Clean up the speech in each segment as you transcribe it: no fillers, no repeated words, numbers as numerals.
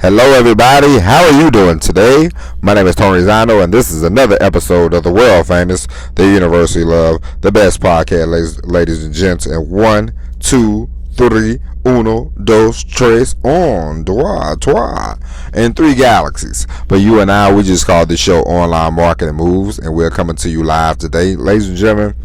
Hello, everybody. How are you doing today? My name is Tony Zano, and this is another episode of the world famous, the University Love, the best podcast, ladies and gents. And 1, 2, 3, uno, dos, tres, un, deux, trois, and 3 galaxies. But you and I, we just call this show Online Marketing Moves, and we're coming to you live today. Ladies and gentlemen,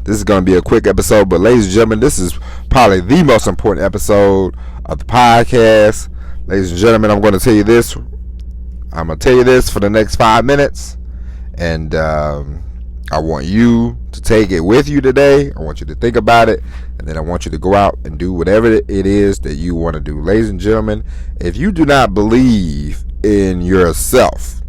this is going to be a quick episode, but ladies and gentlemen, this is probably the most important episode of the podcast. Ladies and gentlemen, I'm going to tell you this. I'm going to tell you this for the next 5 minutes. And I want you to take it with you today. I want you to think about it. And then I want you to go out and do whatever it is that you want to do. Ladies and gentlemen, if you do not believe in yourself,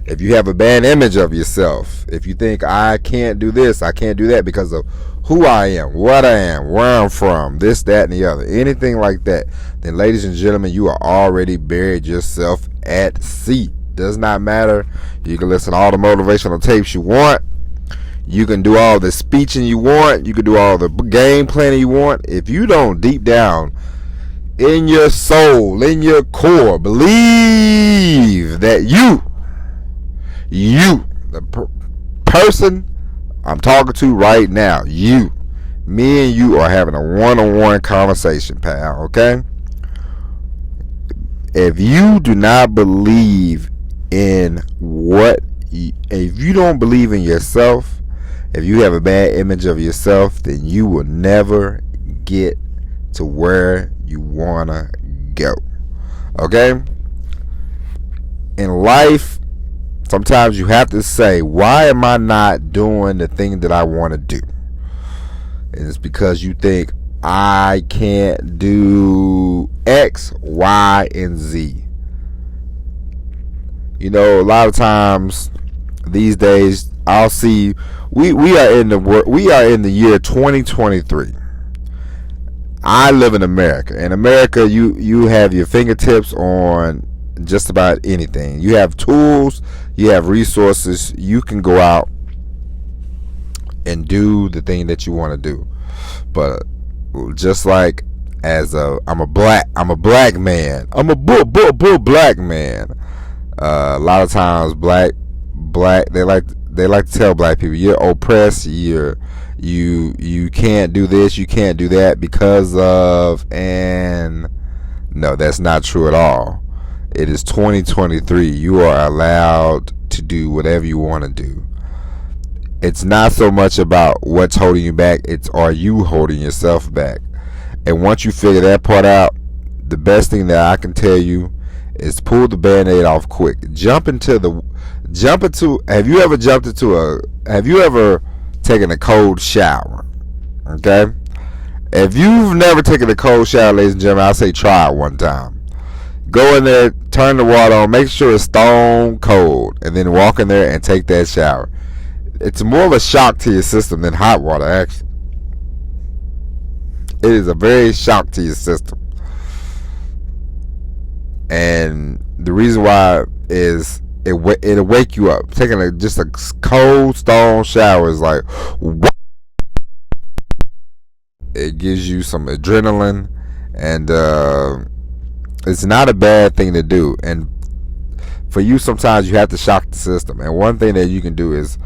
if you have a bad image of yourself, if you think I can't do this, I can't do that because of who I am, what I am, where I'm from, this, that, and the other, anything like that, then ladies and gentlemen, you are already buried yourself at sea. Does not matter. You can listen to all the motivational tapes you want. You can do all the speeching you want. You can do all the game planning you want. If you don't deep down in your soul, in your core, believe that the person I'm talking to right now, me and you are having a one-on-one conversation, pal, okay? If you do not believe in if you don't believe in yourself, if you have a bad image of yourself, then you will never get to where you want to go, okay? In life, sometimes you have to say, why am I not doing the thing that I want to do? And it's because you think I can't do X, Y, and Z. You know, a lot of times these days I'll see we are in the year 2023. I live in America. In America, you have your fingertips on just about anything. You have tools, you have resources. You can go out and do the thing that you want to do. But just like I'm a black man. I'm a black man. A lot of times black they like to tell black people you're oppressed, you can't do this, you can't do that because of, and no, that's not true at all. It is 2023. You are allowed to do whatever you want to do. It's not so much about what's holding you back. It's, are you holding yourself back? And once you figure that part out, the best thing that I can tell you is pull the Band-Aid off quick. Have you ever taken a cold shower? Okay? If you've never taken a cold shower, ladies and gentlemen, I'll say try it one time. Go in there, turn the water on, make sure it's stone cold, and then walk in there and take that shower. It's more of a shock to your system than hot water, actually. It is a very shock to your system. And the reason why is it'll wake you up. Taking just a cold stone shower is like, what? It gives you some adrenaline, and it's not a bad thing to do. And for you, sometimes you have to shock the system. And one thing that you can do is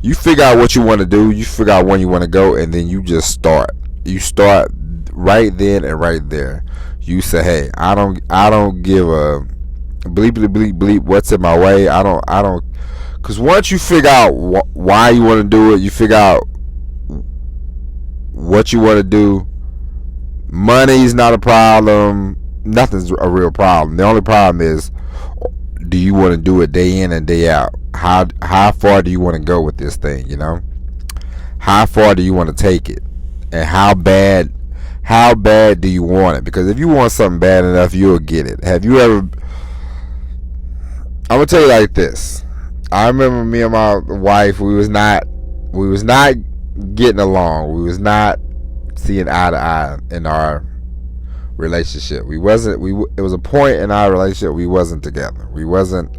you figure out what you want to do, you figure out when you want to go, and then you just start. You start right then and right there. You say, hey, I don't give a bleep what's in my way. I don't, because once you figure out why you want to do it, you figure out what you want to do. Money's not a problem. Nothing's a real problem. The only problem is, do you want to do it day in and day out? How far do you want to go with this thing? You know, how far do you want to take it, and how bad do you want it? Because if you want something bad enough, you'll get it. Have you ever? I'm gonna tell you like this. I remember me and my wife. We was not getting along. We was not seeing eye to eye in our relationship. It was a point in our relationship we wasn't together. We wasn't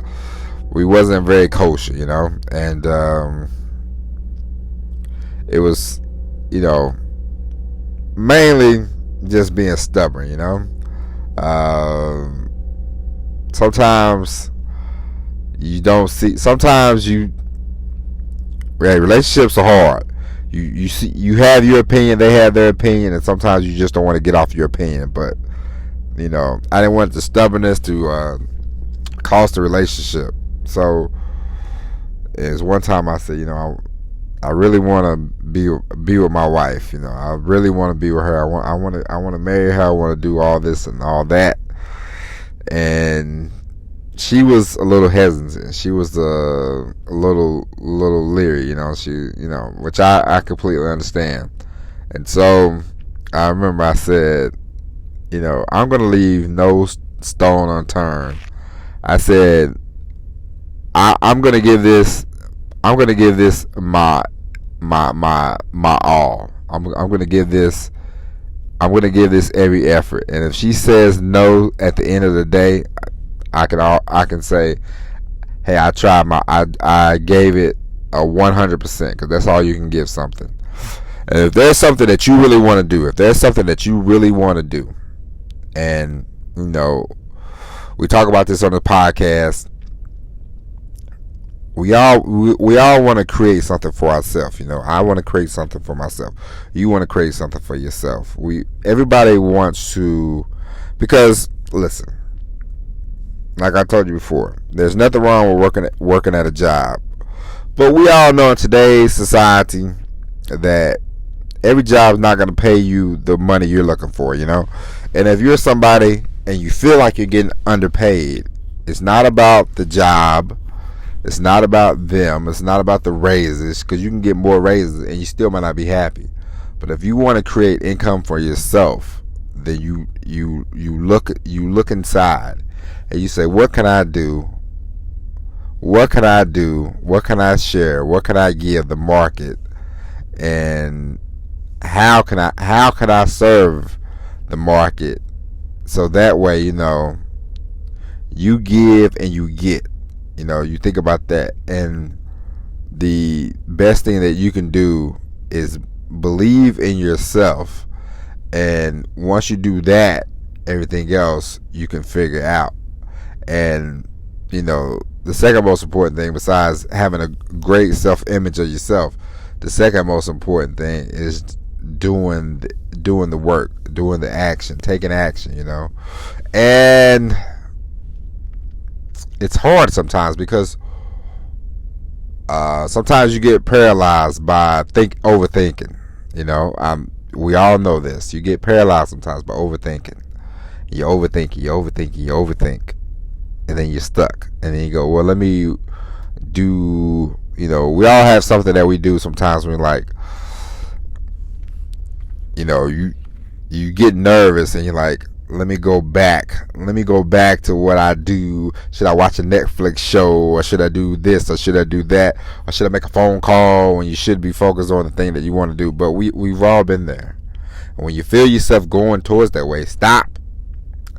very kosher, you know. And it was, you know, mainly just being stubborn, you know. sometimes you don't see. Sometimes relationships are hard. You see, you have your opinion, they have their opinion, and sometimes you just don't want to get off your opinion. But I didn't want the stubbornness to cost the relationship. So, it's one time I said, I really want to be with my wife. I really want to be with her. I want to marry her. I want to do all this and all that. And she was a little hesitant. She was a little leery. Which I completely understand. And so I remember I said, I'm gonna leave no stone unturned. I said, I'm gonna give this my all. I'm gonna give this every effort. And if she says no at the end of the day, I can say, hey, I tried I gave it a 100%, because that's all you can give something. And if there's something that you really want to do, and we talk about this on the podcast, we all want to create something for ourselves. I want to create something for myself. You want to create something for yourself. Everybody wants to, because listen, like I told you before, there's nothing wrong with working at a job, but we all know in today's society that every job is not going to pay you the money you're looking for. And if you're somebody and you feel like you're getting underpaid, it's not about the job. It's not about them. It's not about the raises, because you can get more raises and you still might not be happy. But if you want to create income for yourself, then you look inside and you say, what can I do? What can I do? What can I share? What can I give the market? And how can I serve the market? So that way, you give and you get. You think about that, and the best thing that you can do is believe in yourself. And once you do that, everything else you can figure out. And the second most important thing, besides having a great self-image of yourself, the second most important thing is doing the work, doing the action, taking action. And it's hard sometimes, because sometimes you get paralyzed by overthinking. We all know this. You get paralyzed sometimes by overthinking. You overthink, and then you're stuck. And then you go, well, let me do. We all have something that we do sometimes when, like, you get nervous and you're like, let me go back to what I do. Should I watch a Netflix show, or should I do this, or should I do that, or should I make a phone call, when you should be focused on the thing that you want to do? But we've all been there. And when you feel yourself going towards that way, stop,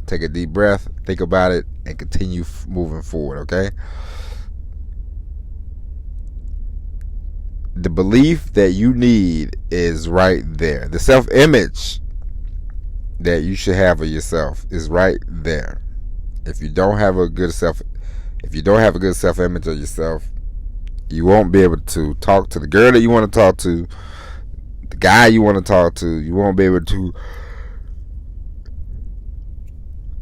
take a deep breath, think about it, and continue moving forward. Okay? The belief that you need is right there. The self-image that you should have of yourself is right there. If you don't have a good self-image of yourself, you won't be able to talk to the girl that you want to talk to, the guy you want to talk to. You won't be able to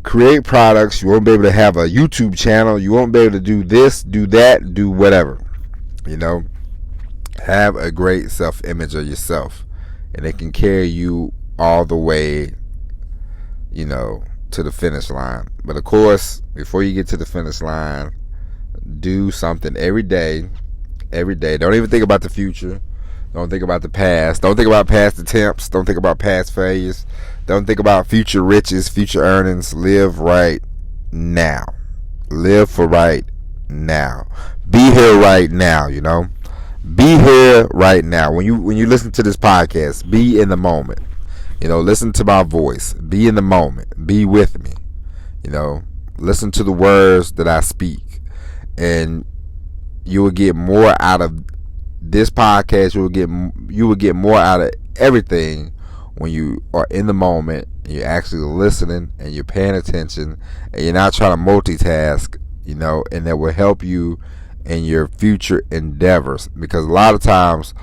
create products. You won't be able to have a YouTube channel. You won't be able to do this, do that, do whatever. Have a great self-image of yourself, and it can carry you all the way to the finish line. But of course, before you get to the finish line, do something every day. Don't even think about the future. Don't think about the past. Don't think about past attempts. Don't think about past failures. Don't think about future riches, future earnings. Live right now. Live for right now. Be here right now. Be here right now. When you listen to this podcast, be in the moment. Listen to my voice. Be in the moment. Be with me. Listen to the words that I speak, and you will get more out of this podcast. You will get more out of everything when you are in the moment and you're actually listening and you're paying attention and you're not trying to multitask, and that will help you in your future endeavors. Because a lot of times,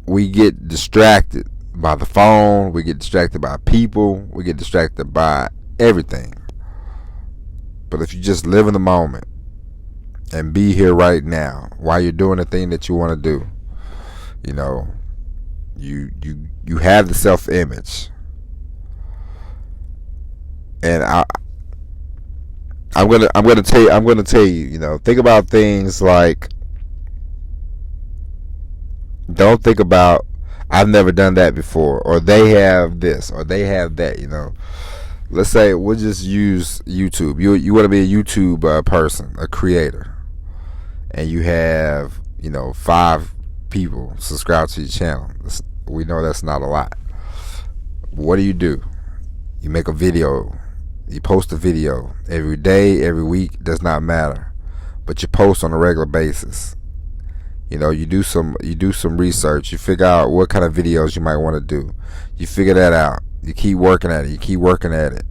we get distracted by the phone, we get distracted by people, we get distracted by everything. But if you just live in the moment and be here right now while you're doing the thing that you want to do, you have the self-image. And I'm gonna tell you, think about things like, don't think about, I've never done that before, or they have this, or they have that. Let's say we'll just use YouTube. You want to be a YouTube person, a creator, and you have 5 people subscribe to your channel. We know that's not a lot. What do? You make a video. You post a video every day, every week, does not matter, but you post on a regular basis. You do some research. You figure out what kind of videos you might want to do. You figure that out. You keep working at it.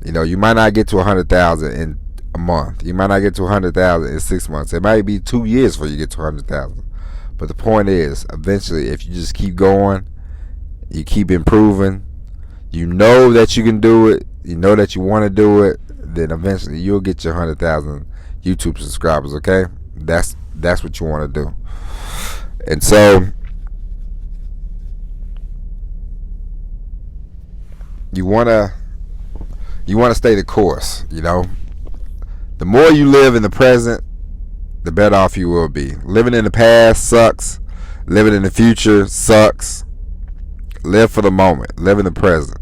You might not get to 100,000 in a month. You might not get to 100,000 in 6 months. It might be 2 years before you get to 100,000. But the point is, eventually, if you just keep going, you keep improving, you know that you can do it, you know that you want to do it, then eventually you'll get your 100,000 YouTube subscribers. Okay, that's what you want to do. And so you want to stay the course. The more you live in the present, the better off you will be. Living in the past sucks. Living in the future sucks. Live for the moment. Live in the present.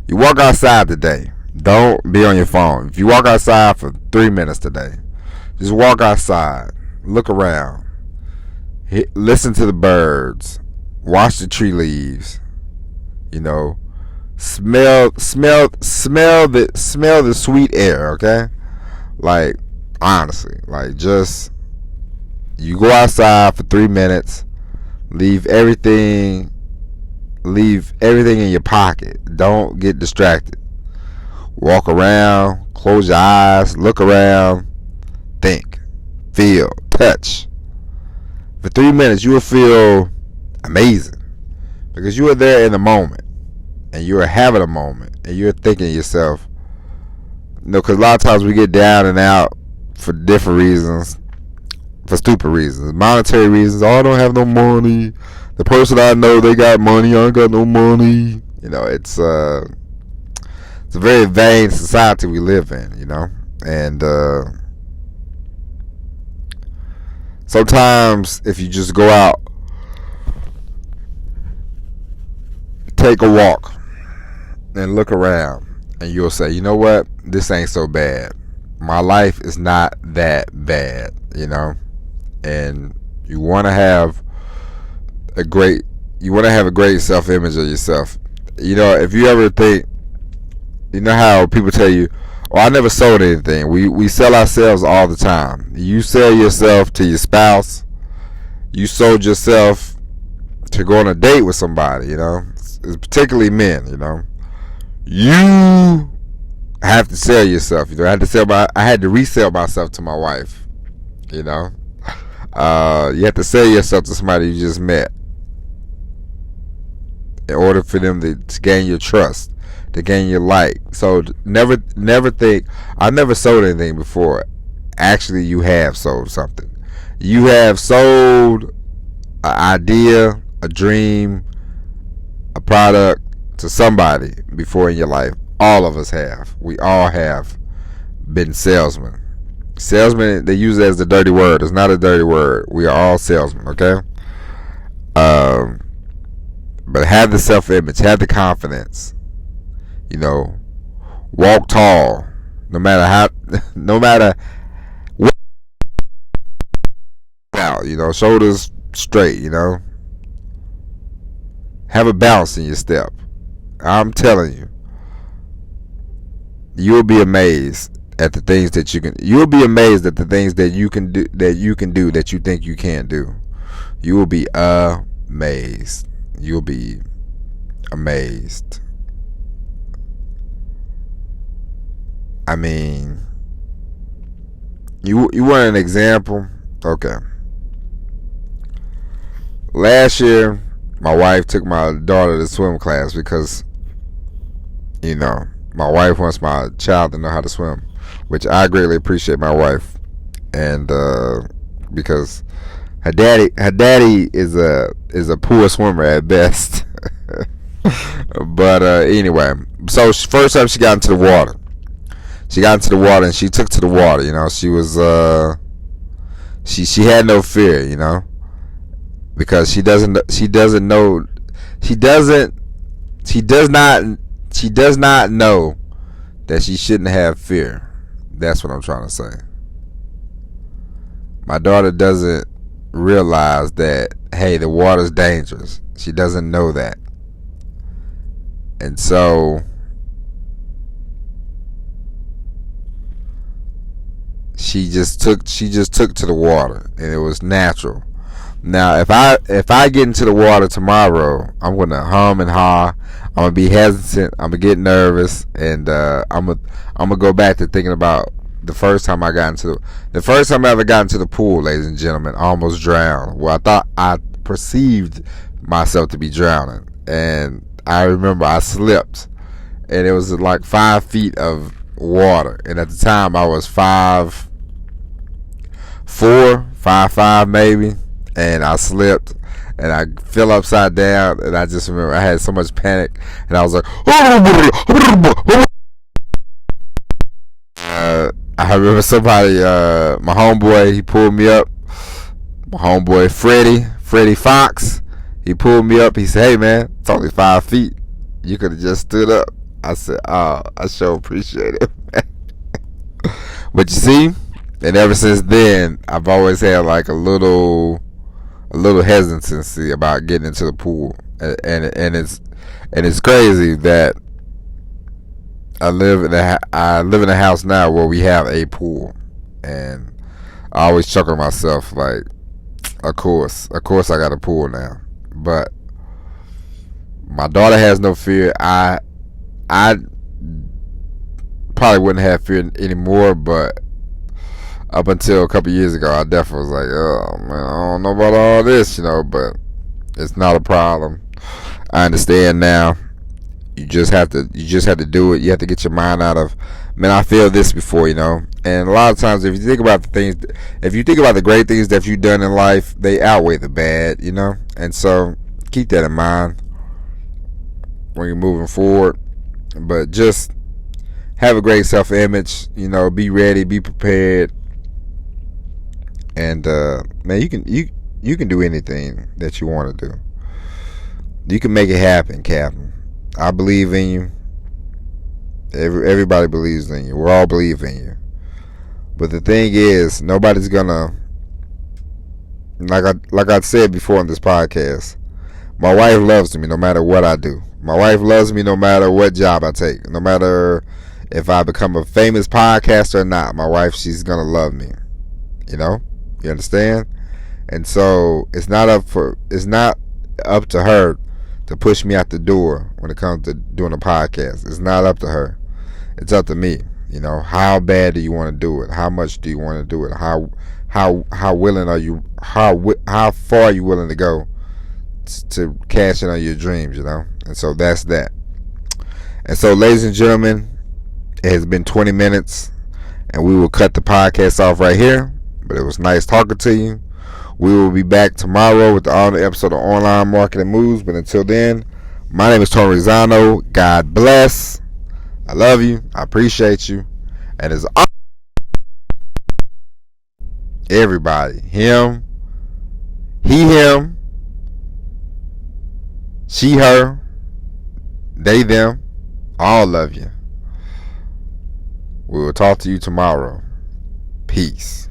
You walk outside today, don't be on your phone. If you walk outside for 3 minutes today, just walk outside, look around, listen to the birds, watch the tree leaves, smell the sweet air. Okay, like, honestly, like, just, you go outside for 3 minutes, leave everything in your pocket. Don't get distracted. Walk around, close your eyes, look around, think, feel, touch. For 3 minutes, you will feel amazing, because you are there in the moment, and you are having a moment, and you're thinking to yourself, because a lot of times we get down and out for different reasons, for stupid reasons, monetary reasons. Oh, I don't have no money. The person I know, they got money. I ain't got no money. It's a very vain society we live in. And sometimes if you just go out, take a walk, and look around, and you'll say, you know what? This ain't so bad. My life is not that bad. And you want to have a great self-image of yourself. If you ever think, how people tell you, oh, I never sold anything. We sell ourselves all the time. You sell yourself to your spouse. You sold yourself to go on a date with somebody, particularly men, You have to sell yourself. I had to resell myself to my wife, You have to sell yourself to somebody you just met in order for them to gain your trust, to gain your like. So never think, I never sold anything before. Actually, you have sold something. You have sold an idea, a dream, a product to somebody before in your life. All of us have. We all have been salesmen. Salesmen, they use it as the dirty word. It's not a dirty word. We are all salesmen, okay? But have the self-image, have the confidence. Walk tall. No matter what. Out, shoulders straight. Have a balance in your step. I'm telling you, you'll be amazed at the things that you can. You'll be amazed at the things that you can do that you think you can't do. You will be amazed. You'll be amazed. I mean, you want an example? Okay. Last year, my wife took my daughter to swim class because, my wife wants my child to know how to swim, which I greatly appreciate my wife, and because her daddy is a poor swimmer at best. But anyway, so first time she got into the water. She got into the water and she took to the water. She was she had no fear. Because she does not know that she shouldn't have fear. That's what I'm trying to say. My daughter doesn't realize that, hey, the water's dangerous. She doesn't know that. And so she just took to the water, and it was natural. Now, if I get into the water tomorrow, I'm gonna hum and haw. I'm gonna be hesitant. I'm gonna get nervous, and I'm gonna go back to thinking about the first time I ever got into the pool, ladies and gentlemen. I almost drowned. Well, I perceived myself to be drowning, and I remember I slipped, and it was like 5 feet of water, and at the time I was 5'4", 5'5" maybe. And I slipped, and I fell upside down, and I just remember I had so much panic, and I was like, I remember somebody, my homeboy, he pulled me up. My homeboy Freddie Fox, he pulled me up. He said, "Hey man, it's only 5 feet. You could have just stood up." I said, "Oh, I sure appreciate it." But you see, and ever since then, I've always had like a little hesitancy about getting into the pool, and it's crazy that I live in a house now where we have a pool, and I always chuckle to myself like, of course I got a pool now. But my daughter has no fear. I probably wouldn't have fear anymore, but up until a couple years ago, I definitely was like, oh man, I don't know about all this, but it's not a problem. I understand now. You just have to do it. You have to get your mind out of, man, I feel this before, And a lot of times, if you think about the great things that you've done in life, they outweigh the bad, And so keep that in mind when you're moving forward. But just have a great self-image, be ready, be prepared. And man, you can do anything that you want to do. You can make it happen, Captain. I believe in you. Everybody believes in you. We all believe in you. But the thing is, nobody's gonna, like I said before in this podcast, my wife loves me no matter what I do. My wife loves me no matter what job I take. No matter if I become a famous podcaster or not, my wife, she's gonna love me. You understand? And so it's not up to her to push me out the door when it comes to doing a podcast. It's not up to her. It's up to me. How bad do you want to do it? How much do you want to do it? How willing are you? How far are you willing to go to cash in on your dreams? And so that's that. And so, ladies and gentlemen, it has been 20 minutes, and we will cut the podcast off right here. But it was nice talking to you. We will be back tomorrow with the all-new episode of Online Marketing Moves. But until then, my name is Tony Rizano. God bless. I love you. I appreciate you. And as everybody, him, he, him, she, her, they, them, all love you. We will talk to you tomorrow. Peace.